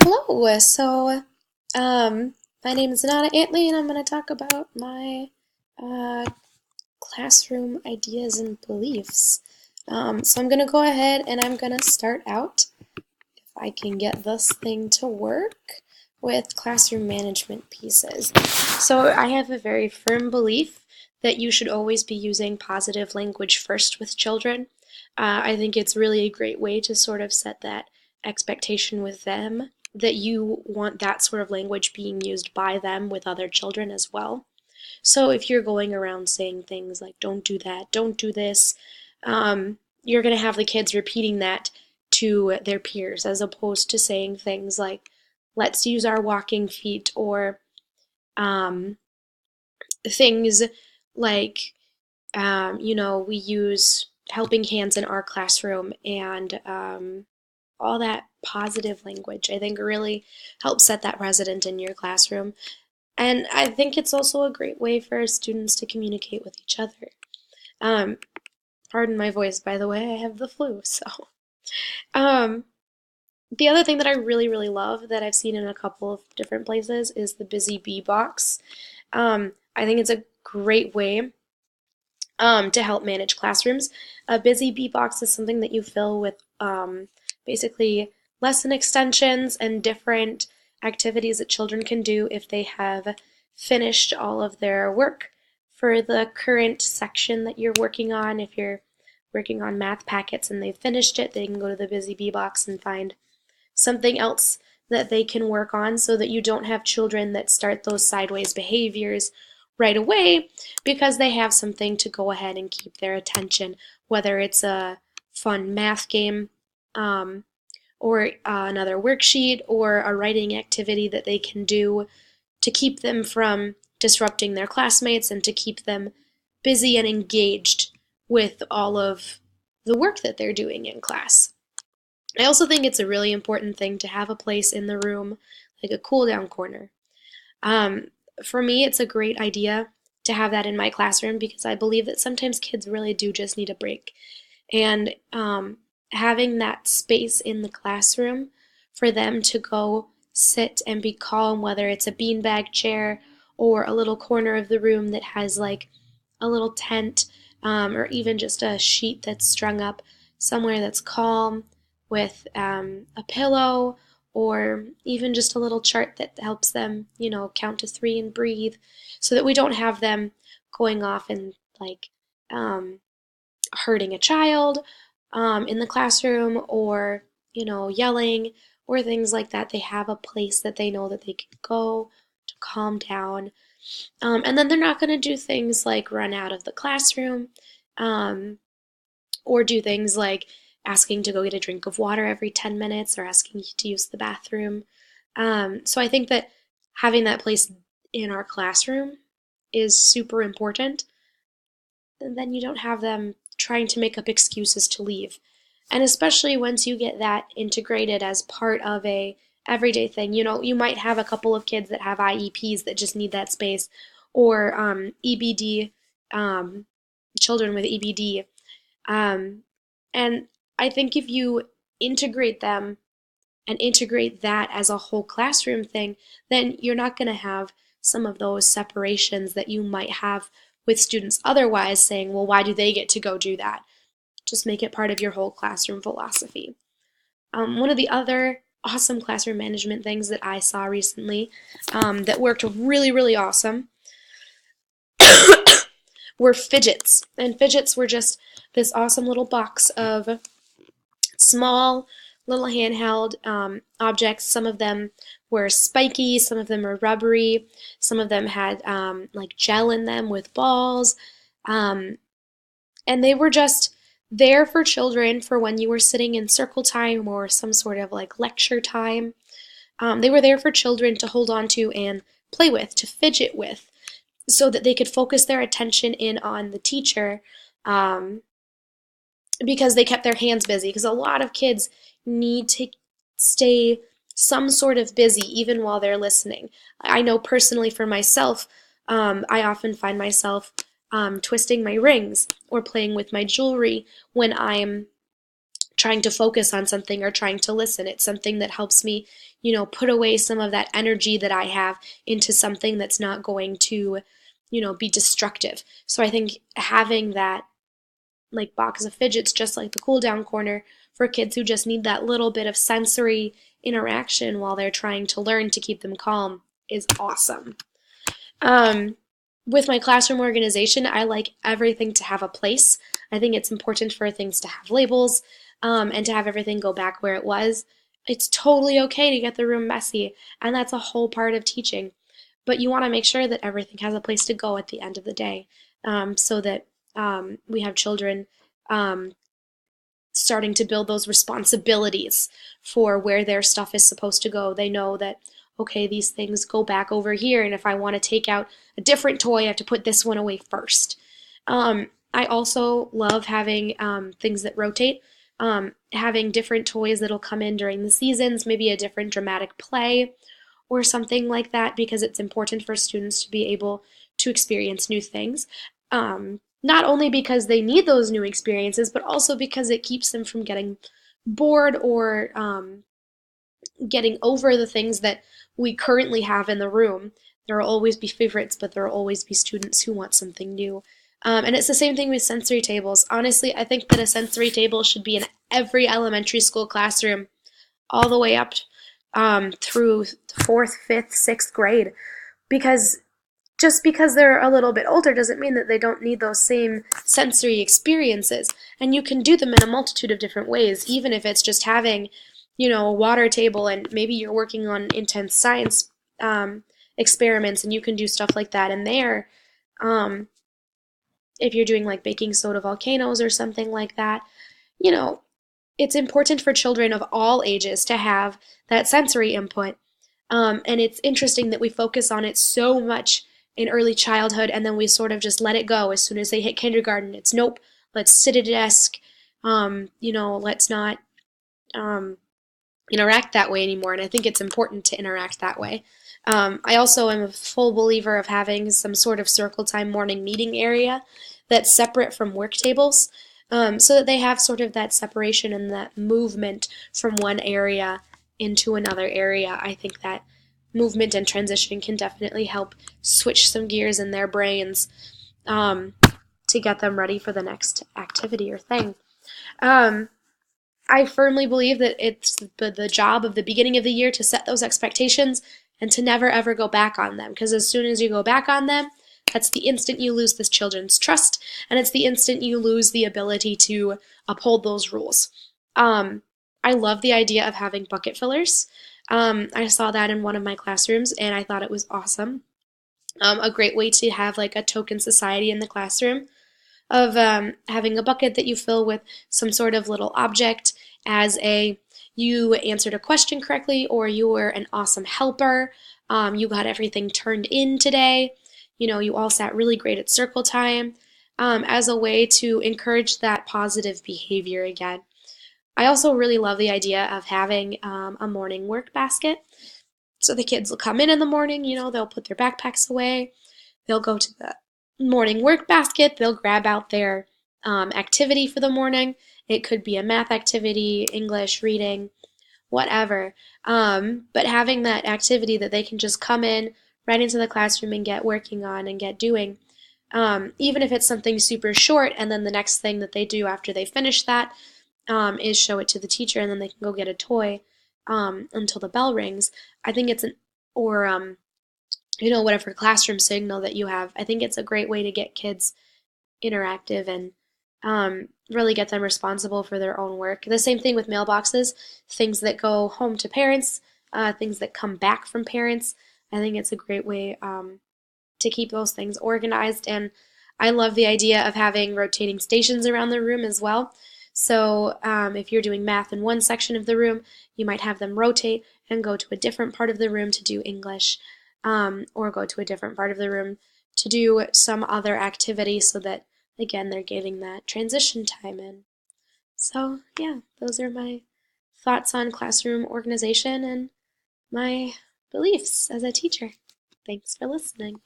Hello. My name is Nana Antley, and I'm going to talk about my uh, classroom ideas and beliefs. I'm going to go ahead and I'm going to start out, if I can get this thing to work, with classroom management pieces. So, I have a very firm belief that you should always be using positive language first with children. I think it's really a great way to sort of set that expectation with them that you want that sort of language being used by them with other children as well. So if you're going around saying things like, don't do that, don't do this, you're going to have the kids repeating that to their peers as opposed to saying things like, let's use our walking feet, or um, things like, we use helping hands in our classroom, and all that positive language, I think, really helps set that precedent in your classroom. And I think it's also a great way for students to communicate with each other. Um, Pardon my voice, by the way, I have the flu, so. Um, the other thing that I really, really love that I've seen in a couple of different places is the Busy Bee box. I think it's a great way to help manage classrooms. A Busy Bee box is something that you fill with basically lesson extensions and different activities that children can do if they have finished all of their work for the current section that you're working on. If you're working on math packets and they've finished it, they can go to the Busy Bee box and find something else that they can work on, so that you don't have children that start those sideways behaviors right away because they have something to go ahead and keep their attention, whether it's a fun math game, um, or another worksheet, or a writing activity that they can do to keep them from disrupting their classmates and to keep them busy and engaged with all of the work that they're doing in class. I also think it's a really important thing to have a place in the room, like a cool down corner. Um, for me, it's a great idea to have that in my classroom because I believe that sometimes kids really do just need a break. And having that space in the classroom for them to go sit and be calm, whether it's a beanbag chair or a little corner of the room that has like a little tent, or even just a sheet that's strung up somewhere that's calm with a pillow, or even just a little chart that helps them, count to three and breathe, so that we don't have them going off and like um, hurting a child in the classroom, or yelling or things like that. They have a place that they know that they can go to calm down, and then they're not going to do things like run out of the classroom, um, or do things like asking to go get a drink of water every 10 minutes or asking you to use the bathroom. So I think that having that place in our classroom is super important. And then you don't have them trying to make up excuses to leave. And especially once you get that integrated as part of a everyday thing, you might have a couple of kids that have IEPs that just need that space, or EBD, um, children with EBD. Um, and I think if you integrate them and integrate that as a whole classroom thing, then you're not going to have some of those separations that you might have with students otherwise, saying, well, why do they get to go do that? Just make it part of your whole classroom philosophy. One of the other awesome classroom management things that I saw recently, that worked really, really awesome, were fidgets. And fidgets were just this awesome little box of small little handheld objects. Some of them were spiky, some of them were rubbery, some of them had like gel in them with balls, um, and they were just there for children for when you were sitting in circle time or some sort of like lecture time. They were there for children to hold on to and play with, to fidget with, so that they could focus their attention in on the teacher, um, because they kept their hands busy. Because a lot of kids need to stay some sort of busy even while they're listening. I know personally for myself, I often find myself twisting my rings or playing with my jewelry when I'm trying to focus on something or trying to listen. It's something that helps me, put away some of that energy that I have into something that's not going to, be destructive. So I think having that like box of fidgets, just like the cool down corner for kids who just need that little bit of sensory interaction while they're trying to learn to keep them calm, is awesome. With my classroom organization, I like everything to have a place. I think it's important for things to have labels, and to have everything go back where it was. It's totally okay to get the room messy, and that's a whole part of teaching. But you want to make sure that everything has a place to go at the end of the day, so that we have children um, starting to build those responsibilities for where their stuff is supposed to go. They know that, okay, these things go back over here, and if I want to take out a different toy, I have to put this one away first. I also love having things that rotate, having different toys that'll come in during the seasons, maybe a different dramatic play or something like that, because it's important for students to be able to experience new things. Not only because they need those new experiences, but also because it keeps them from getting bored or getting over the things that we currently have in the room. There will always be favorites, but there will always be students who want something new. And it's the same thing with sensory tables. Honestly, I think that a sensory table should be in every elementary school classroom all the way up through fourth, fifth, sixth grade. Because just because they're a little bit older doesn't mean that they don't need those same sensory experiences. And you can do them in a multitude of different ways, even if it's just having, a water table and maybe you're working on intense science experiments and you can do stuff like that in there. If you're doing like baking soda volcanoes or something like that, it's important for children of all ages to have that sensory input. And it's interesting that we focus on it so much in early childhood and then we sort of just let it go as soon as they hit kindergarten. It's nope, let's sit at a desk, let's not interact that way anymore. And I think it's important to interact that way. I also am a full believer of having some sort of circle time morning meeting area that's separate from work tables, so that they have sort of that separation and that movement from one area into another area. I think that movement and transition can definitely help switch some gears in their brains, to get them ready for the next activity or thing. I firmly believe that it's the job of the beginning of the year to set those expectations and to never ever go back on them, because as soon as you go back on them, that's the instant you lose this children's trust, and it's the instant you lose the ability to uphold those rules. I love the idea of having bucket fillers. I saw that in one of my classrooms, and I thought it was awesome. A great way to have like a token society in the classroom of having a bucket that you fill with some sort of little object as you answered a question correctly, or you were an awesome helper, you got everything turned in today, you all sat really great at circle time, as a way to encourage that positive behavior again. I also really love the idea of having a morning work basket. So the kids will come in the morning, they'll put their backpacks away, they'll go to the morning work basket, they'll grab out their activity for the morning. It could be a math activity, English, reading, whatever. But having that activity that they can just come in right into the classroom and get working on and get doing. Even if it's something super short, and then the next thing that they do after they finish that is show it to the teacher, and then they can go get a toy until the bell rings. I think it's whatever classroom signal that you have. I think it's a great way to get kids interactive and really get them responsible for their own work. The same thing with mailboxes, things that go home to parents, things that come back from parents. I think it's a great way to keep those things organized. And I love the idea of having rotating stations around the room as well. So if you're doing math in one section of the room, you might have them rotate and go to a different part of the room to do English, or go to a different part of the room to do some other activity, so that, again, they're getting that transition time in. So yeah, those are my thoughts on classroom organization and my beliefs as a teacher. Thanks for listening.